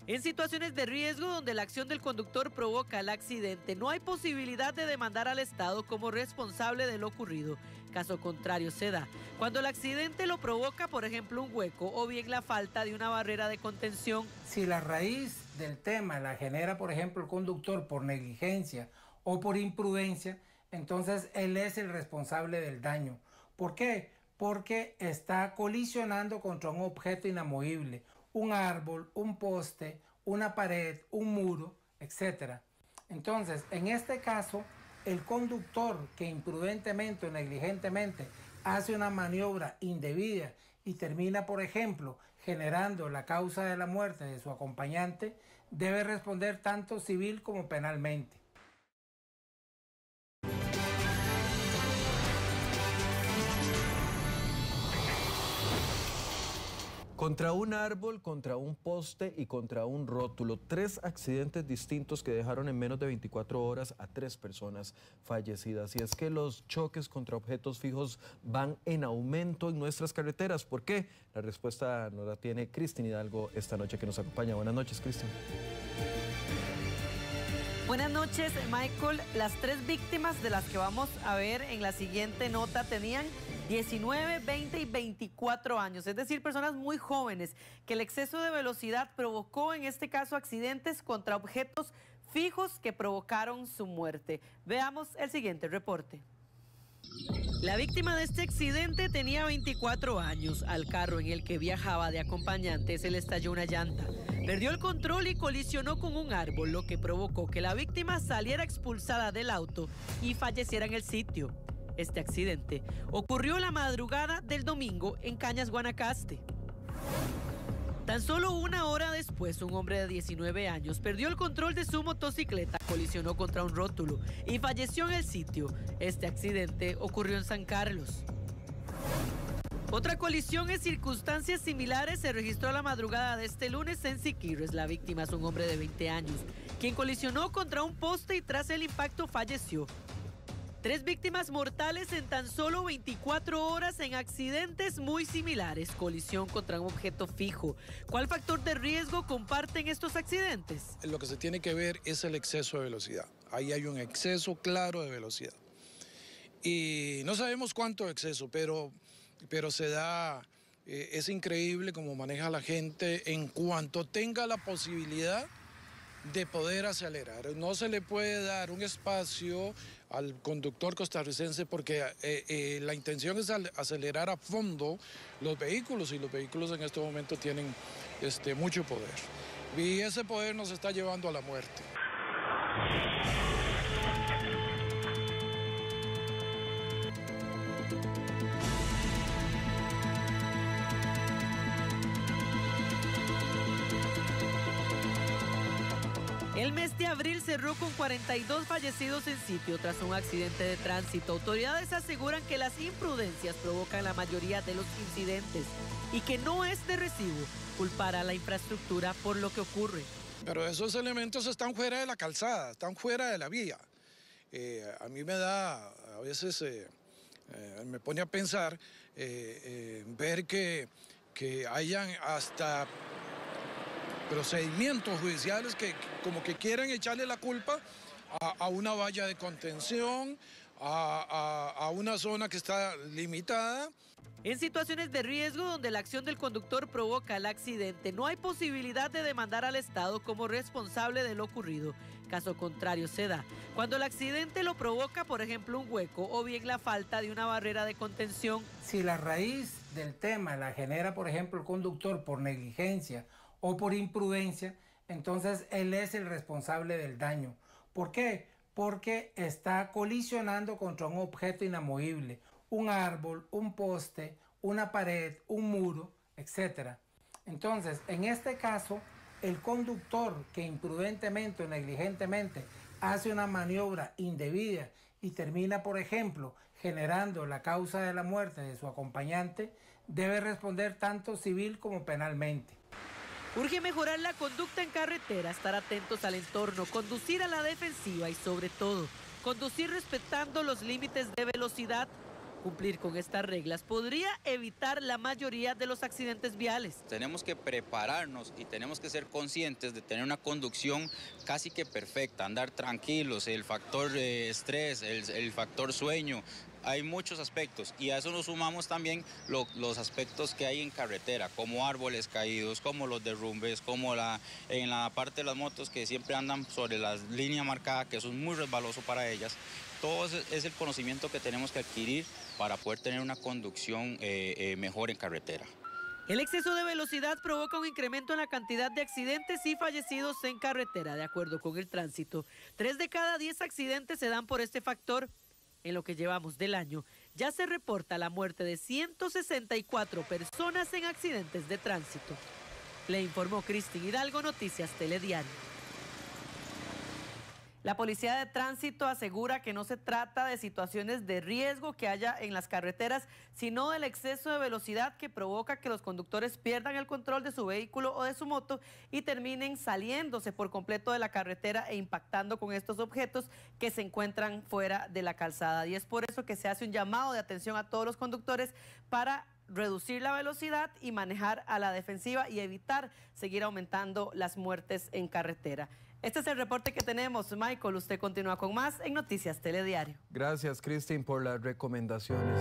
En situaciones de riesgo donde la acción del conductor provoca el accidente, no hay posibilidad de demandar al Estado como responsable de lo ocurrido. Caso contrario se da cuando el accidente lo provoca, por ejemplo, un hueco o bien la falta de una barrera de contención. Si la raíz del tema la genera, por ejemplo, el conductor por negligencia o por imprudencia, entonces él es el responsable del daño. ¿Por qué? Porque está colisionando contra un objeto inamovible, un árbol, un poste, una pared, un muro, etc. Entonces, en este caso, el conductor que imprudentemente o negligentemente hace una maniobra indebida y termina, por ejemplo, generando la causa de la muerte de su acompañante, debe responder tanto civil como penalmente. Contra un árbol, contra un poste y contra un rótulo. 3 accidentes distintos que dejaron en menos de 24 horas a 3 personas fallecidas. Y es que los choques contra objetos fijos van en aumento en nuestras carreteras. ¿Por qué? La respuesta nos la tiene Cristin Hidalgo esta noche que nos acompaña. Buenas noches, Cristin. Buenas noches, Michael. Las 3 víctimas de las que vamos a ver en la siguiente nota tenían 19, 20 y 24 años, es decir, personas muy jóvenes que el exceso de velocidad provocó en este caso accidentes contra objetos fijos que provocaron su muerte. Veamos el siguiente reporte. La víctima de este accidente tenía 24 años. Al carro en el que viajaba de acompañante se le estalló una llanta. Perdió el control y colisionó con un árbol, lo que provocó que la víctima saliera expulsada del auto y falleciera en el sitio. Este accidente ocurrió la madrugada del domingo en Cañas, Guanacaste. Tan solo una hora después, un hombre de 19 años perdió el control de su motocicleta, colisionó contra un rótulo y falleció en el sitio. Este accidente ocurrió en San Carlos. Otra colisión en circunstancias similares se registró la madrugada de este lunes en Siquirres. La víctima es un hombre de 20 años, quien colisionó contra un poste y tras el impacto falleció. 3 víctimas mortales en tan solo 24 horas en accidentes muy similares. Colisión contra un objeto fijo. ¿Cuál factor de riesgo comparten estos accidentes? Lo que se tiene que ver es el exceso de velocidad. Ahí hay un exceso claro de velocidad. Y no sabemos cuánto exceso, pero se da, es increíble cómo maneja la gente en cuanto tenga la posibilidad de poder acelerar. No se le puede dar un espacio al conductor costarricense porque la intención es acelerar a fondo los vehículos y los vehículos en este momento tienen mucho poder. Y ese poder nos está llevando a la muerte. El mes de abril cerró con 42 fallecidos en sitio tras un accidente de tránsito. Autoridades aseguran que las imprudencias provocan la mayoría de los incidentes y que no es de recibo culpar a la infraestructura por lo que ocurre. Pero esos elementos están fuera de la calzada, están fuera de la vía. A mí me da, a veces me pone a pensar, ver que hayan hasta procedimientos judiciales que como que quieren echarle la culpa a una valla de contención, a una zona que está limitada. En situaciones de riesgo donde la acción del conductor provoca el accidente, no hay posibilidad de demandar al Estado como responsable de lo ocurrido. Caso contrario se da cuando el accidente lo provoca, por ejemplo, un hueco o bien la falta de una barrera de contención. Si la raíz del tema la genera, por ejemplo, el conductor por negligencia o por imprudencia, entonces él es el responsable del daño. ¿Por qué? Porque está colisionando contra un objeto inamovible, un árbol, un poste, una pared, un muro, etc. Entonces, en este caso, el conductor que imprudentemente o negligentemente hace una maniobra indebida y termina, por ejemplo, generando la causa de la muerte de su acompañante, debe responder tanto civil como penalmente. Urge mejorar la conducta en carretera, estar atentos al entorno, conducir a la defensiva y sobre todo, conducir respetando los límites de velocidad. Cumplir con estas reglas podría evitar la mayoría de los accidentes viales. Tenemos que prepararnos y tenemos que ser conscientes de tener una conducción casi que perfecta, andar tranquilos, el factor estrés, el factor sueño. Hay muchos aspectos y a eso nos sumamos también los aspectos que hay en carretera, como árboles caídos, como los derrumbes, como en la parte de las motos que siempre andan sobre la línea marcada, que eso es muy resbaloso para ellas. Todo es el conocimiento que tenemos que adquirir para poder tener una conducción mejor en carretera. El exceso de velocidad provoca un incremento en la cantidad de accidentes y fallecidos en carretera, de acuerdo con el tránsito. 3 de cada 10 accidentes se dan por este factor. En lo que llevamos del año, ya se reporta la muerte de 164 personas en accidentes de tránsito. Le informó Cristín Hidalgo, Noticias Telediario. La Policía de Tránsito asegura que no se trata de situaciones de riesgo que haya en las carreteras, sino del exceso de velocidad que provoca que los conductores pierdan el control de su vehículo o de su moto y terminen saliéndose por completo de la carretera e impactando con estos objetos que se encuentran fuera de la calzada. Y es por eso que se hace un llamado de atención a todos los conductores para reducir la velocidad y manejar a la defensiva y evitar seguir aumentando las muertes en carretera. Este es el reporte que tenemos. Michael, usted continúa con más en Noticias Telediario. Gracias, Cristín, por las recomendaciones.